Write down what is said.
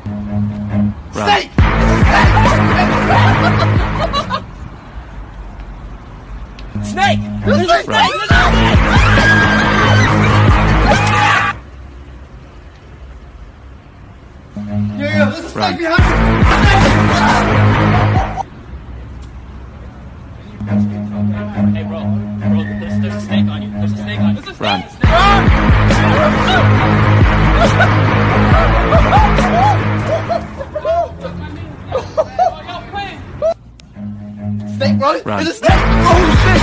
Snake! Snake! There's a snake! Yeah, there's a snake behind you! Hey, bro, there's a snake on you. There's a snake on you. Run. Snake, bro! Run. There's a snake! Oh, shit!